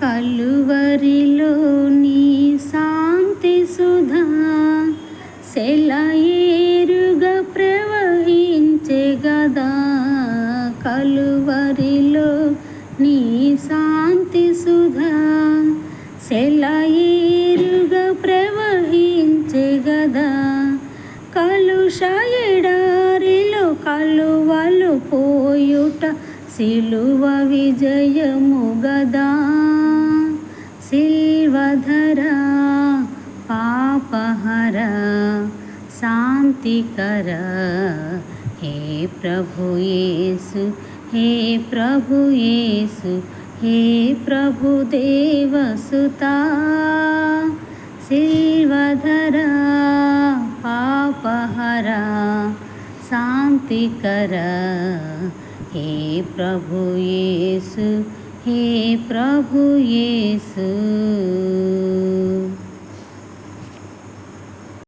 కలువరిలోని శాంతి సుధా సెలయేరుగా ప్రవహించే గదా. కలువరిలో నీ శాంతి సుధా సెలయేరుగా ప్రవహించే గదా. కలుష ఎడారిలో కలువలు పోయుట సిలువ విజయము గదా. శిల్వధర పాపహర శాంతికర హే ప్రభు యేసు, హే ప్రభు యేసు, హే ప్రభు దేవసుతా. శిల్వధర పాపహర శాంతికర హే ప్రభు యేసు, హే ప్రభు యేసు.